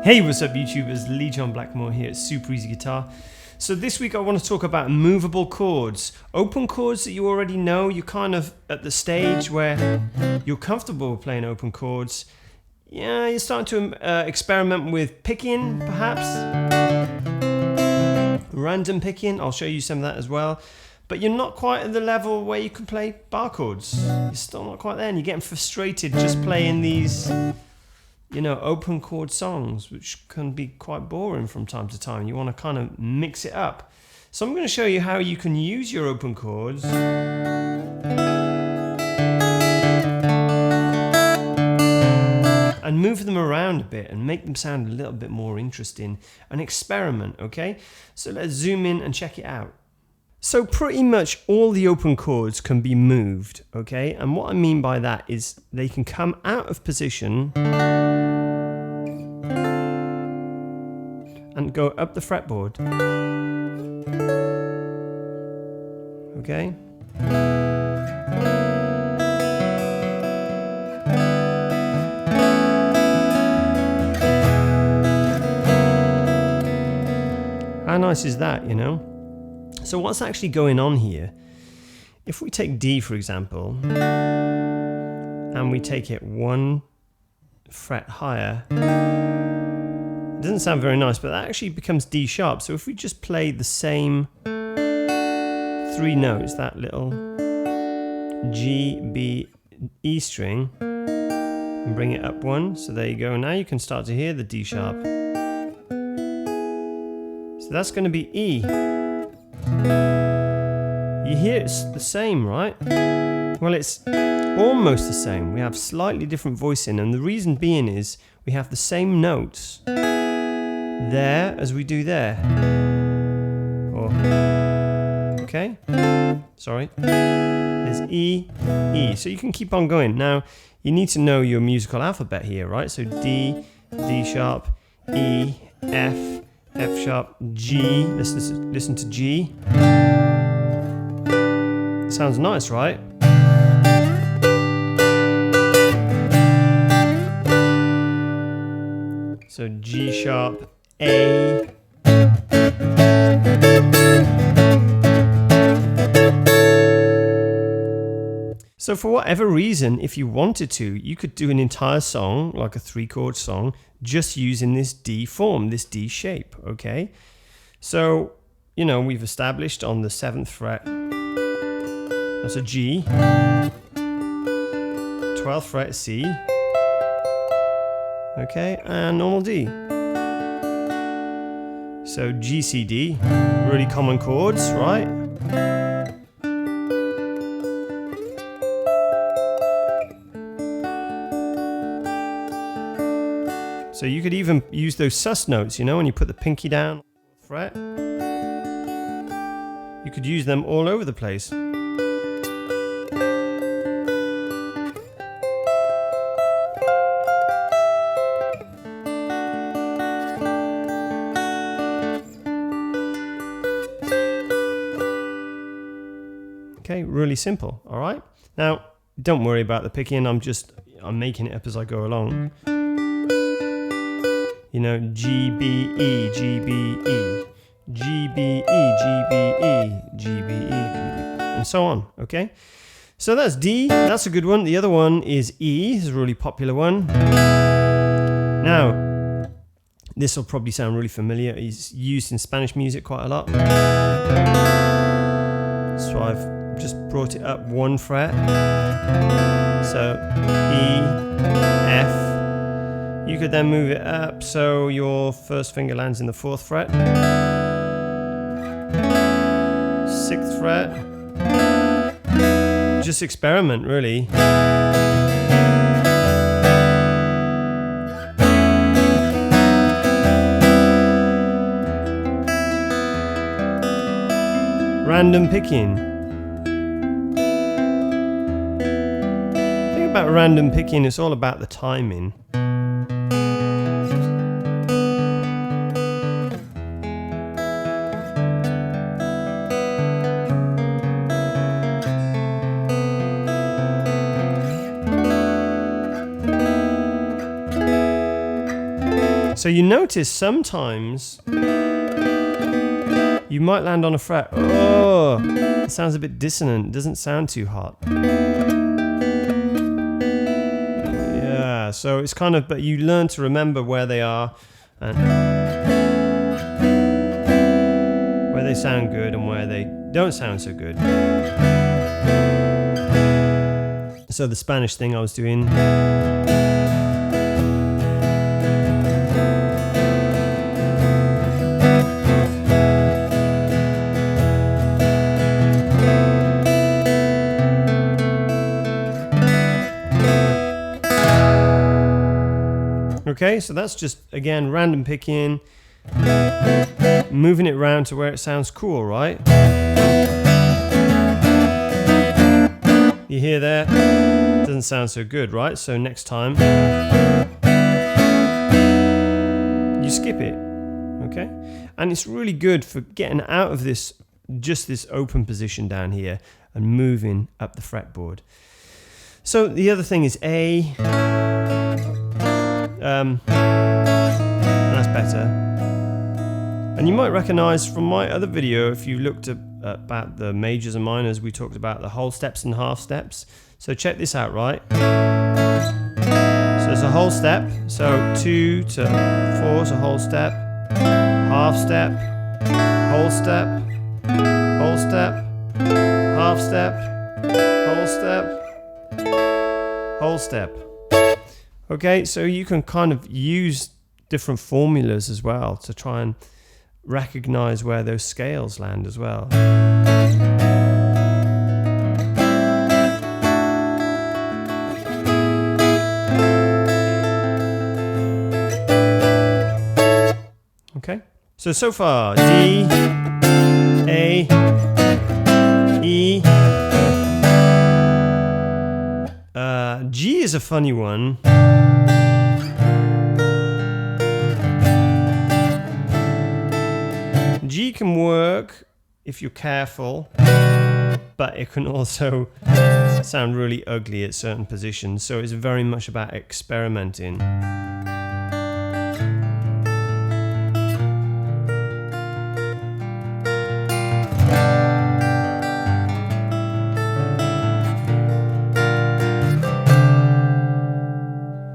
Hey, what's up YouTubers, Lee John Blackmore here at Super Easy Guitar. So this week I want to talk about movable chords. Open chords that you already know, you're kind of at the stage where you're comfortable with playing open chords. Yeah, you're starting to experiment with picking, perhaps. Random picking, I'll show you some of that as well. But you're not quite at the level where you can play bar chords. You're still not quite there and you're getting frustrated just playing these, you know, open chord songs, which can be quite boring from time to time. You want to kind of mix it up. So I'm going to show you how you can use your open chords and move them around a bit and make them sound a little bit more interesting and experiment, okay? So let's zoom in and check it out. So pretty much all the open chords can be moved, okay? And what I mean by that is they can come out of position and go up the fretboard. Okay? How nice is that, you know? So what's actually going on here? If we take D, for example, and we take it 1 fret higher, it doesn't sound very nice, but that actually becomes D sharp. So if we just play the same 3 notes, that little G, B, E string, and bring it up 1, so there you go. Now you can start to hear the D sharp. So that's going to be E. You hear it's the same, right? Well, it's almost the same. We have slightly different voicing, and the reason being is we have the same notes there as we do there. Or, okay? Sorry. There's E, E. So you can keep on going. Now, you need to know your musical alphabet here, right? So D, D sharp, E, F, F sharp, G. Let's listen to G. Sounds nice, right? So G sharp, A. So for whatever reason, if you wanted to, you could do an entire song, like a 3-chord song, just using this D form, this D shape, okay? So, you know, we've established on the 7th fret, that's a G, 12th fret C, okay, and normal D. So G, C, D, really common chords, right? So you could even use those sus notes, you know, when you put the pinky down on the fret. You could use them all over the place. Okay, really simple, all right? Now, don't worry about the picking, I'm making it up as I go along. You know, G, B, E, G, B, E, G, B, E, G, B, E, G, B, E, G, B, and so on, okay? So that's D, that's a good one. The other one is E, this is a really popular one. Now, this will probably sound really familiar. It's used in Spanish music quite a lot. So I've just brought it up 1 fret. So E, F. You could then move it up so your first finger lands in the 4th fret. 6th fret. Just experiment, really. Random picking. The thing about random picking, it's all about the timing. So you notice sometimes you might land on a fret. Oh, it sounds a bit dissonant. It doesn't sound too hot. Yeah, so it's kind of, but you learn to remember where they are and where they sound good and where they don't sound so good. So the Spanish thing I was doing. Okay, so that's just, again, random picking, moving it around to where it sounds cool, right? You hear that? Doesn't sound so good, right? So next time, you skip it, okay? And it's really good for getting out of this, just this open position down here and moving up the fretboard. So the other thing is A. That's better. And you might recognize from my other video, if you looked at about the majors and minors, we talked about the whole steps and half steps. So check this out, right? So it's a whole step. So 2 to 4 is a whole step, half step, whole step, whole step, half step, whole step, whole step. Okay, so you can kind of use different formulas as well to try and recognize where those scales land as well. Okay, so far D, A, E, G is a funny one. G can work if you're careful, but it can also sound really ugly at certain positions, so it's very much about experimenting.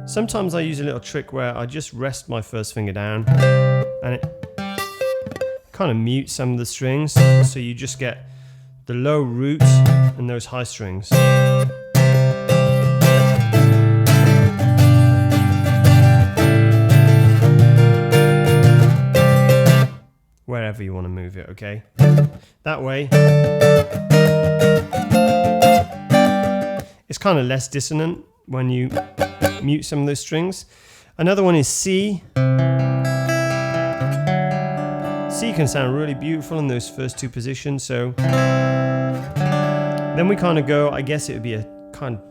Sometimes I use a little trick where I just rest my first finger down and it kind of mutes some of the strings, so you just get the low root and those high strings. Wherever you want to move it, okay? That way it's kind of less dissonant when you mute some of those strings. Another one is C. C can sound really beautiful in those first two positions, so then we kind of go, I guess it would be a kind of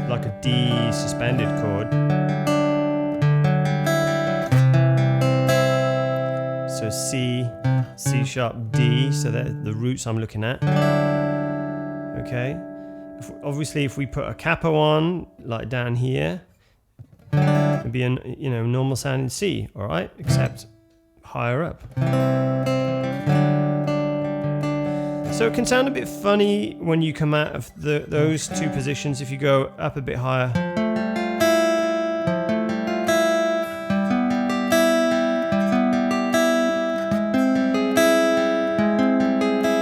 like a D suspended chord. So C, C sharp, D, so that the roots I'm looking at. Okay. Obviously, if we put a capo on, like down here, it'd be a normal sounding C, all right, except higher up. So it can sound a bit funny when you come out of those two positions if you go up a bit higher.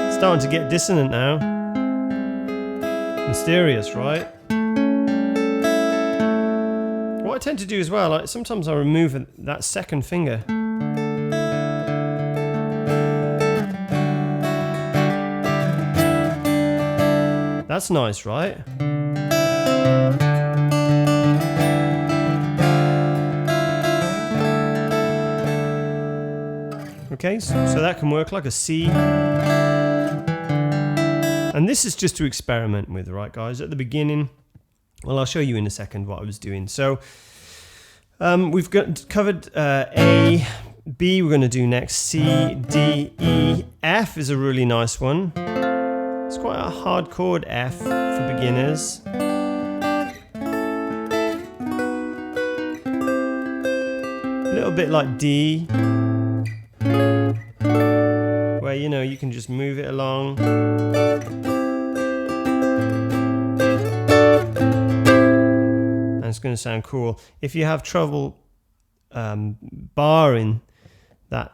It's starting to get dissonant now. Mysterious, right? What I tend to do as well, like sometimes I remove that second finger. That's nice, right? Okay, so that can work like a C. And this is just to experiment with, right, guys? At the beginning, well, I'll show you in a second what I was doing. So we've covered A, B we're going to do next, C, D, E. F is a really nice one. It's quite a hard chord, F, for beginners. A little bit like D, where you know you can just move it along. And it's going to sound cool. If you have trouble barring that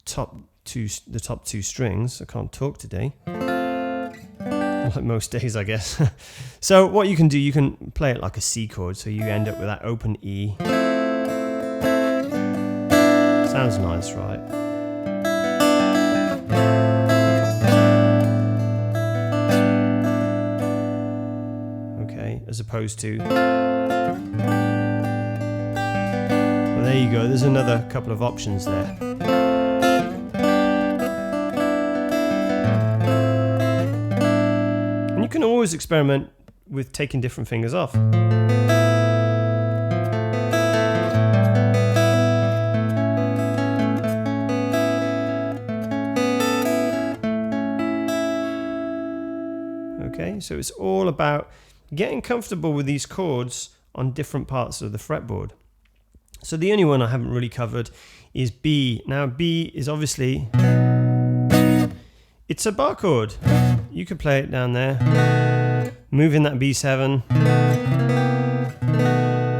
the top two strings, I can't talk today, like most days I guess. So what you can do, you can play it like a C chord, so you end up with that open E. Sounds nice, right? Okay, as opposed to, well, there you go, there's another couple of options there. And you can always experiment with taking different fingers off. Okay, so it's all about getting comfortable with these chords on different parts of the fretboard. So the only one I haven't really covered is B. Now B is obviously, it's a bar chord. You could play it down there, moving that B7. I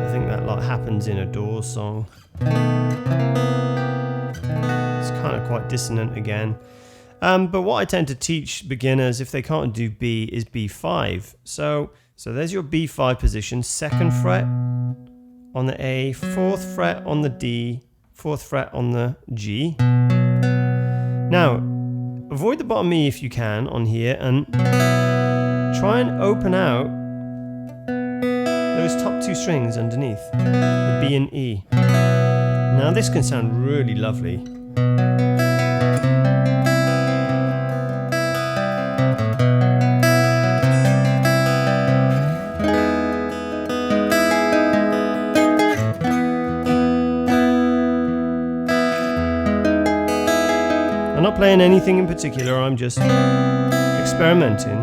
think that lot happens in a Doors song. It's kind of quite dissonant again. But what I tend to teach beginners, if they can't do B, is B5. So there's your B5 position, 2nd fret on the A, 4th fret on the D, 4th fret on the G. Now, avoid the bottom E if you can on here, and try and open out those top two strings underneath, the B and E. Now this can sound really lovely. I'm not playing anything in particular, I'm just experimenting.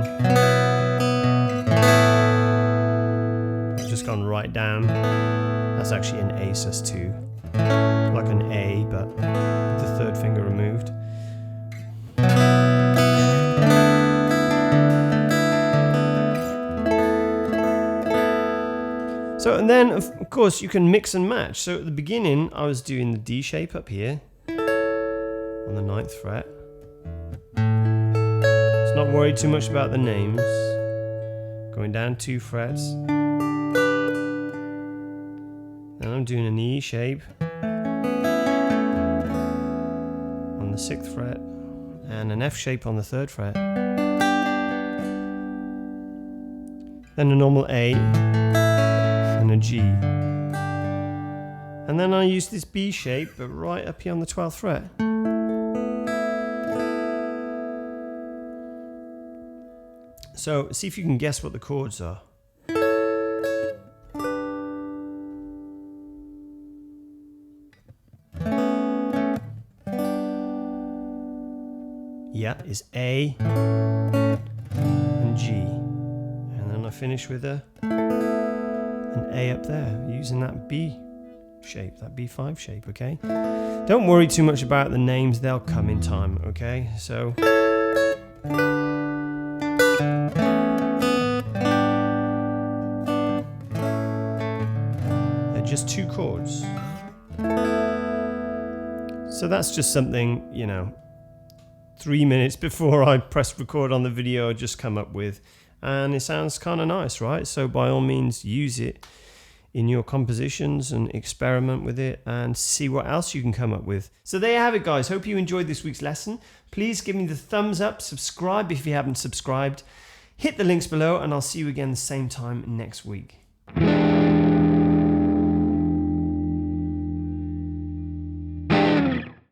I've just gone right down. That's actually an A sus2, like an A, but with the 3rd finger removed. So, and then of course you can mix and match. So at the beginning I was doing the D shape up here on the 9th fret. Let's not worry too much about the names. Going down 2 frets. Then I'm doing an E shape on the 6th fret and an F shape on the 3rd fret. Then a normal A and a G. And then I use this B shape, but right up here on the 12th fret. So see if you can guess what the chords are. Yeah, it's A and G. And then I finish with an A up there, using that B shape, that B5 shape, okay? Don't worry too much about the names, they'll come in time, okay? So just 2 chords. So that's just something, you know, 3 minutes before I press record on the video I just come up with, and it sounds kind of nice, right? So by all means use it in your compositions and experiment with it and see what else you can come up with. So there you have it, guys. Hope you enjoyed this week's lesson. Please give me the thumbs up, subscribe if you haven't subscribed, hit the links below, and I'll see you again the same time next week.